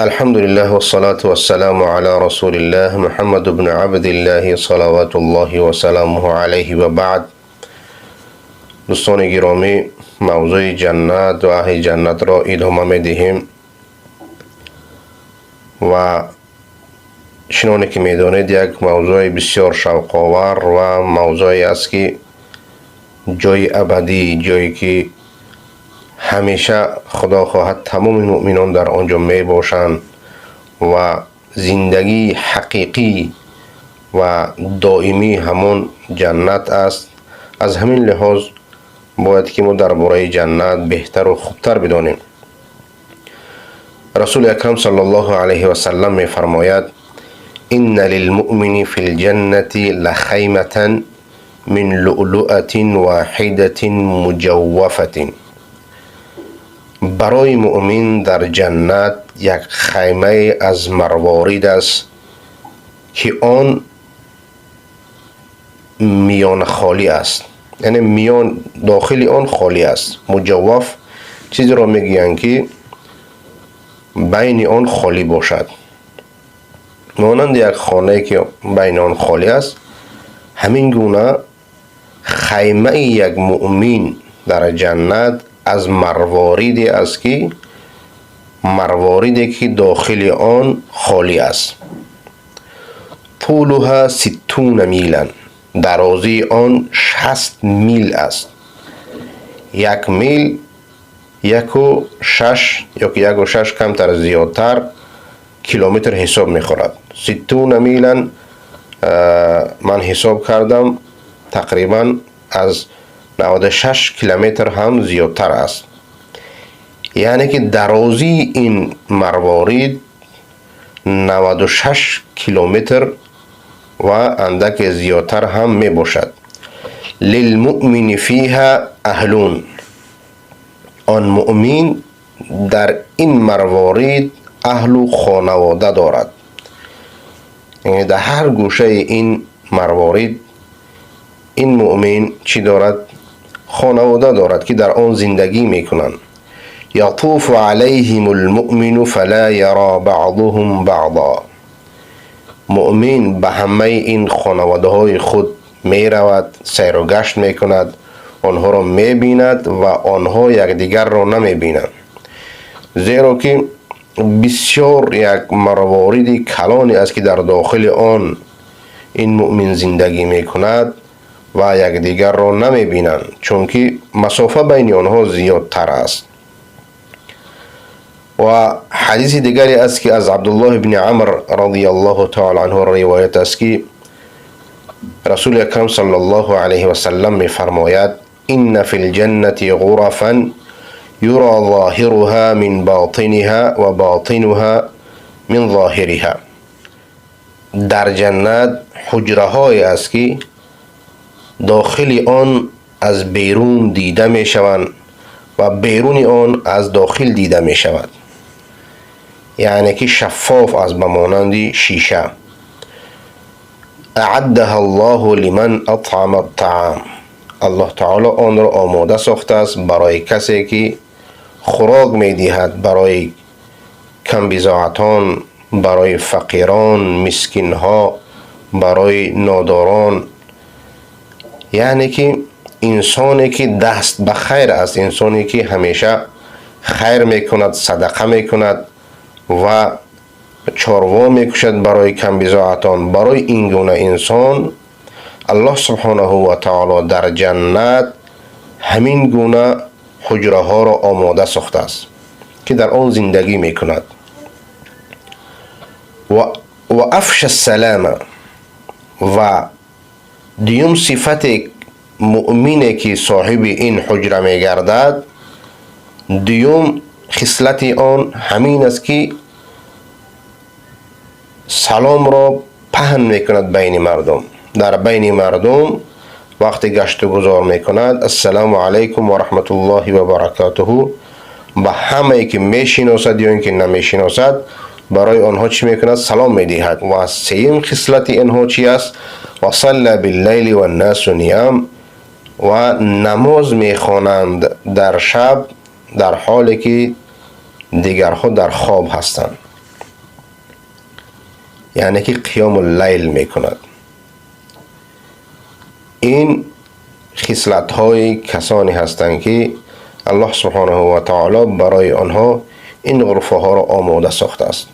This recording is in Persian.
الحمد لله والصلاة والسلام على رسول الله محمد بن عبد الله صلوات الله وسلامه عليه و بعد. دوستان گرامی، موضوع جنت و اهل جنت را ادامه میدهیم و چنانه که میدانید یک موضوع بسیار شوق‌آور و موضوعی است که جای ابدی، جایی که همیشه خدا خواهد تمام مؤمنان در آنجا می باشند و زندگی حقیقی و دائمی همون جنت است. از همین لحاظ باید که ما درباره جنت بهتر و خوبتر بدانیم. رسول اکرم صلی الله علیه و سلم می فرماید: ان للمؤمن فی الجنة لخیمة من لؤلؤة واحدة مجوفة. برای مؤمن در جنت یک خیمه از مروارید است که آن میان خالی است، یعنی میان داخل آن خالی است. مجوف چیزی را میگویند که بین آن خالی باشد، مانند یک خانه که بین آن خالی است. همین گونه خیمه یک مؤمن در جنت از مرواریدی است که مرواریدی که داخل آن خالی است. طولها 60 میلا، درازی آن 60 میل است. یک میل 1.6 یا 1.6 کمتر زیادتر کیلومتر حساب میخورد. 60 میلا من حساب کردم تقریبا از 96 کیلومتر هم زیادتر است. یعنی که درازی این مروارید 96 کیلومتر و اندک زیادتر هم می باشد. للمؤمن فیها اهلون، آن مؤمن در این مروارید اهل و خانواده دارد. یعنی در هر گوشه این مروارید این مؤمن چی دارد؟ خانواده دارد که در آن زندگی میکنند. یطوف علیهم المؤمن فلا یرا بعضهم بعضا. مؤمن به همه این خانواده های خود می رود، سیر و گشت می کند، آنها را می بیند و آنها یکدیگر را نمی بینند، زیرا که بسیار یک مروارید کلانی است که در داخل آن این مؤمن زندگی می کند و یکدیگر را نمی بینند، چون که مسافه بین آنها زیادتر است. و حدیث دیگری است که از عبدالله بن عمر رضی الله تعالی عنه روایت است که رسول اکرم صلی الله علیه و سلم می فرماید: ان فی الجنة غرفا یرى ظاهرها من باطنها و باطنها من ظاهرها. در جنت حجره های است که داخل آن از بیرون دیده می شوند و بیرون آن از داخل دیده می شود، یعنی که شفاف از بمانند شیشه. اعدها الله لمن اطعم الطعام. الله تعالی آن را آماده ساخته است برای کسی که خوراک می دهد، برای کم بضاعتان، برای فقیران، مسکین ها، برای ناداران. یعنی که انسانی که دست به خیر است، انسانی که همیشه خیر میکند، صدقه میکند و چاروا میکشد برای کم بضاعتان، برای این گونه انسان الله سبحانه و تعالی در جنت همین گونه حجره ها را آماده ساخته است که در آن زندگی میکند. و افش السلام. و دیوم صفت مؤمنی که صاحب این حجره می گردد، دیوم خصلت آن همین است که سلام را پهن می کند بین مردم. در بین مردم وقتی گشت و گذار می کند السلام علیکم و رحمت الله و برکاته به همه که می شناسد یا اینکه نمی شناسد برای آنها چی می کند؟ سلام می دهد. و سوم خصلت اینها چی است؟ و صلی باللیل و الناس نیام. و نماز می خوانند در شب در حالی که دیگرها در خواب هستند. یعنی که قیام اللیل میکند. این خصلت های کسانی هستند که الله سبحانه و تعالی برای آنها این غرفه ها را آماده ساخته است.